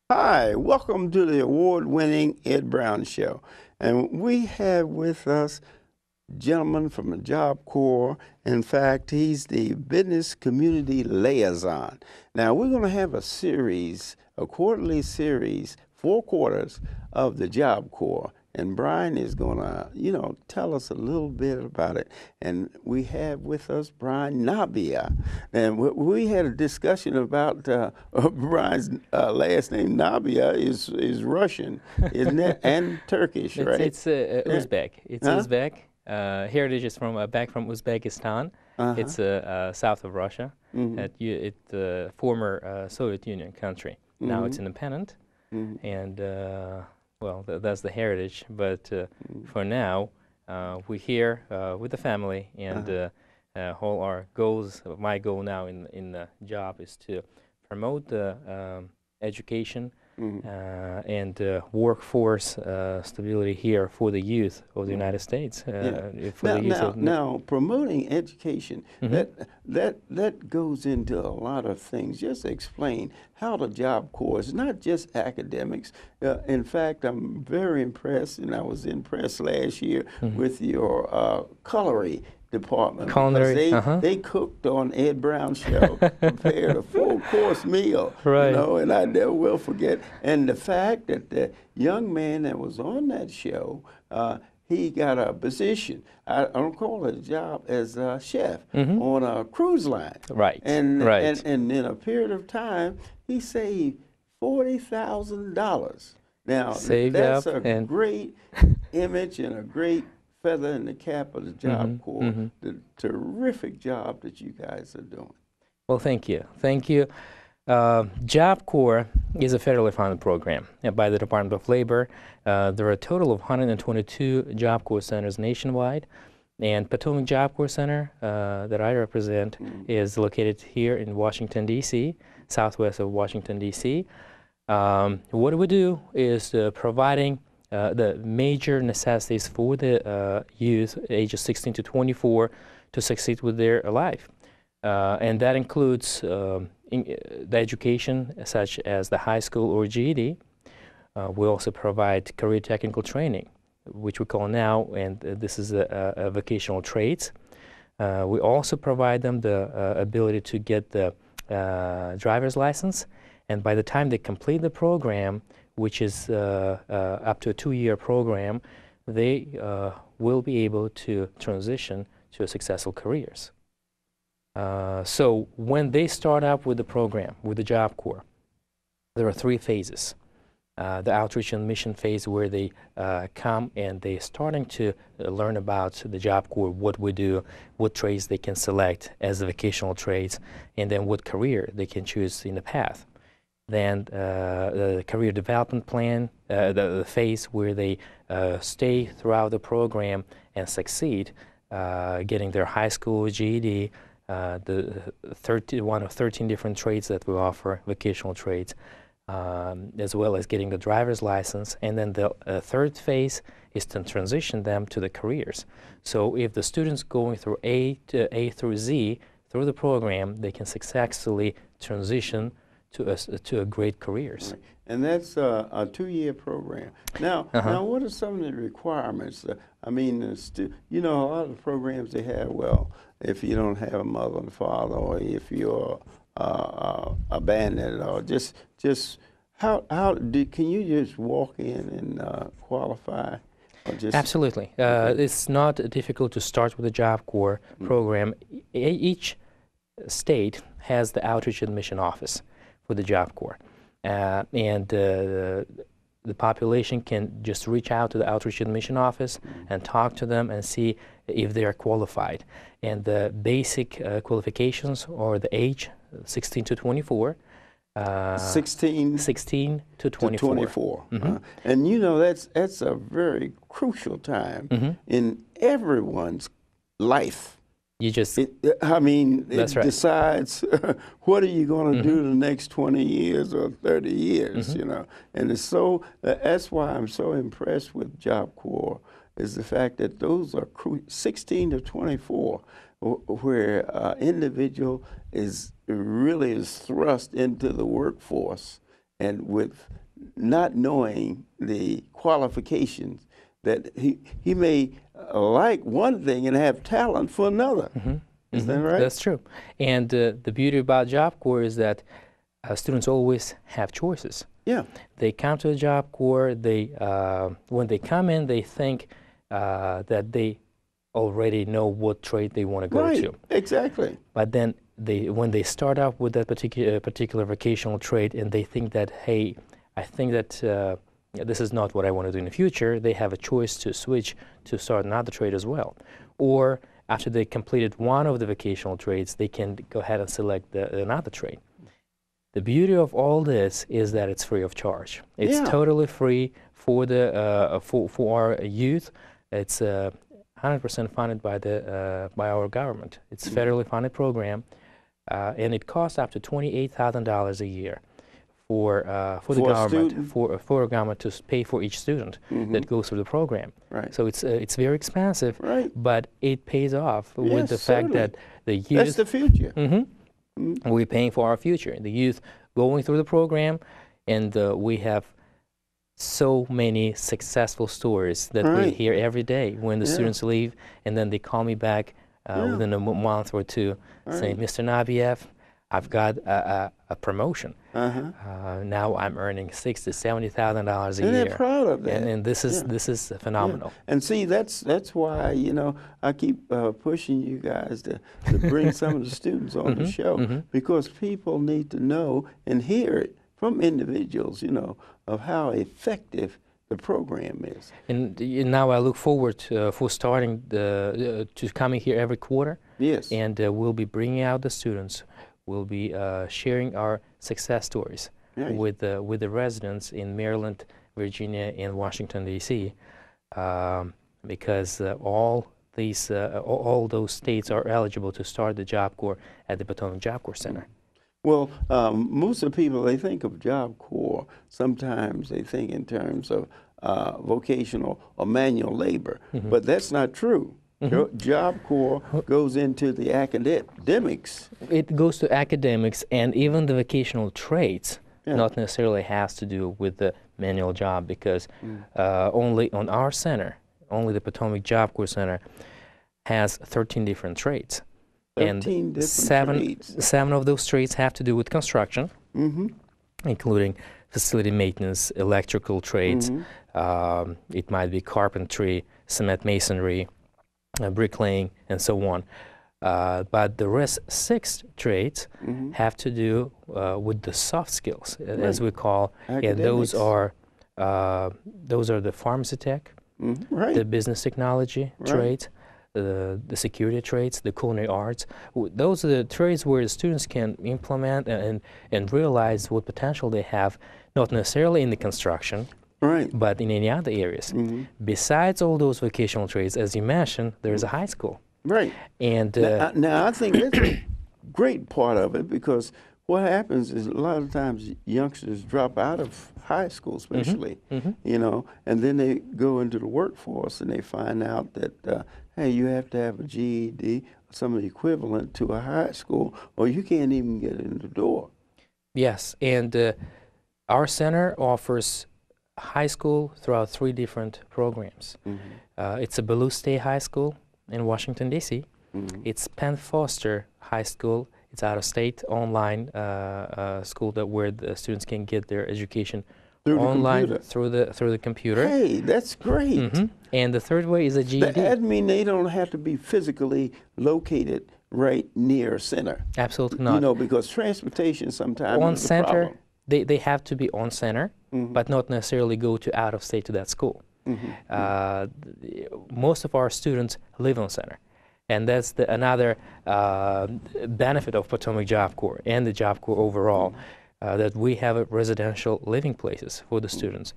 Hi, welcome to the award-winning Ed Brown Show. And we have with us a gentleman from the Job Corps. In fact, he's the business community liaison. Now, we're going to have a series, a quarterly series, 4 quarters of the Job Corps. And Brian is going to, tell us a little bit about it. And we have with us Brian Nabia. And we had a discussion about Brian's last name. Nabia is Russian, isn't it? And Turkish, right? It's Uzbek. It's Huh? Uzbek. Heritage is back from Uzbekistan. Uh-huh. It's south of Russia. Mhm. It's a former Soviet Union country. Now it's independent, Mhm. and well, that's the heritage. But for now, we're here with the family, and all our goals. My goal now in the job is to promote the education and workforce stability here for the youth of the United States. For the youth of Now, promoting education, Mhm. that goes into a lot of things. Just explain how the Job Corps is not just academics. In fact, I'm very impressed, and I was impressed last year with your culinary department because Culinary, they cooked on Ed Brown show, prepared a full course meal, Right. and I never will forget. And the fact that the young man that was on that show, he got a position. I don't call it a job as a chef on a cruise line. Right, And, right. and in a period of time, he saved $40,000. Now, Saved that's up a and great image and a great feather in the cap of the Job Corps. The terrific job that you guys are doing. Well, thank you. Thank you. Job Corps is a federally funded program by the Department of Labor. There are a total of 122 Job Corps centers nationwide, and Potomac Job Corps Center that I represent is located here in Washington, D.C., southwest of Washington, D.C. What we do is providing the major necessities for the youth ages 16 to 24 to succeed with their life. And that includes the education such as the high school or GED. We also provide career technical training, which we call now, and this is a vocational trades. We also provide them the ability to get the driver's license, and by the time they complete the program, which is up to a 2-year program, they will be able to transition to successful careers. So when they start up with the program, with the Job Corps, there are 3 phases. The outreach and mission phase, where they come and they're starting to learn about the Job Corps, what we do, what trades they can select as the vocational trades, and then what career they can choose in the path. Then the career development plan, the phase where they stay throughout the program and succeed, getting their high school GED, one of 13 different trades that we offer, vocational trades, as well as getting the driver's license. And then the third phase is to transition them to the careers. So if the student's going through A through Z through the program, they can successfully transition to a great careers. Right. And that's a 2-year program. Now, what are some of the requirements? I mean, a lot of the programs they have, well, if you don't have a mother and father, or if you're abandoned, or just can you just walk in and qualify? Or just, Absolutely. It's not difficult to start with the Job Corps program. Each state has the outreach and mission office for the Job Corps. And the population can just reach out to the outreach and mission office and talk to them and see if they are qualified. And the basic qualifications are the age, 16 to 24. 16 to 24. And that's a very crucial time in everyone's life. You just, It That's right. decides what are you going to do the next 20 years or 30 years, And it's that's why I'm so impressed with Job Corps, is the fact that those are 16 to 24, where individual is thrust into the workforce and with not knowing the qualifications, that he may like one thing and have talent for another. Is that right? That's true. And the beauty about Job Corps is that students always have choices. Yeah. They come to the Job Corps, when they come in, they think that they already know what trade they want to go Right. to. Exactly. But then when they start out with that particular vocational trade and they think that, hey, I think that this is not what I want to do in the future, they have a choice to switch to start another trade as well. Or after they completed one of the vocational trades, they can go ahead and select another trade. The beauty of all this is that it's free of charge. It's totally free for the for our youth. It's 100% funded by our government. It's a federally funded program, and it costs up to $28,000 a year for the government for a government to pay for each student that goes through the program. Right. So it's very expensive, right, but it pays off with the fact that the youth. That's the future. We're paying for our future. The youth going through the program, and we have so many successful stories that we hear every day when the students leave, and then they call me back within a month or two, saying, "Mr. Nabiev, I've got a promotion. Now I'm earning $60,000 to $70,000 a year." And they're proud of that. And this is phenomenal. And see, that's why, you know, I keep pushing you guys to bring some of the students on the show, because people need to know and hear it from individuals, you know, of how effective the program is. And now I look forward for starting to coming here every quarter. Yes. And we'll be bringing out the students. We'll be sharing our success stories with the residents in Maryland, Virginia, and Washington, D.C. Because all those states are eligible to start the Job Corps at the Potomac Job Corps Center. Well, most of the people, they think of Job Corps, sometimes they think in terms of vocational or manual labor, but that's not true. Job Corps goes into the academics. It goes to academics, and even the vocational trades not necessarily has to do with the manual job, because only on our center, only the Potomac Job Corps Center has 13 different trades. 13 different trades. Seven of those trades have to do with construction, including facility maintenance, electrical trades. It might be carpentry, cement masonry, bricklaying, and so on. But the rest 6 trades have to do with the soft skills, as we call, and those are the pharmacy tech, the business technology trades, the security trades, the culinary arts. Those are the trades where the students can implement and realize what potential they have, not necessarily in the construction, but in any other areas. Besides all those vocational trades, as you mentioned, there's a high school. Right. And now I think that's a great part of it, because what happens is a lot of times youngsters drop out of high school, especially, you know, and then they go into the workforce and they find out that, hey, you have to have a GED, some equivalent to a high school, or you can't even get in the door. Yes, and our center offers high school throughout 3 different programs. It's a Belleau State High School in Washington, D.C. It's Penn Foster High School. It's out-of-state online school where the students can get their education online through the computer. Hey, that's great. And the third way is a GED. That means they don't have to be physically located right near center. Absolutely not. You know, because transportation sometimes on is a center, problem. They have to be on center, but not necessarily go to out of state to that school. Most of our students live on center, and that's another benefit of Potomac Job Corps and the Job Corps overall, that we have residential living places for the students.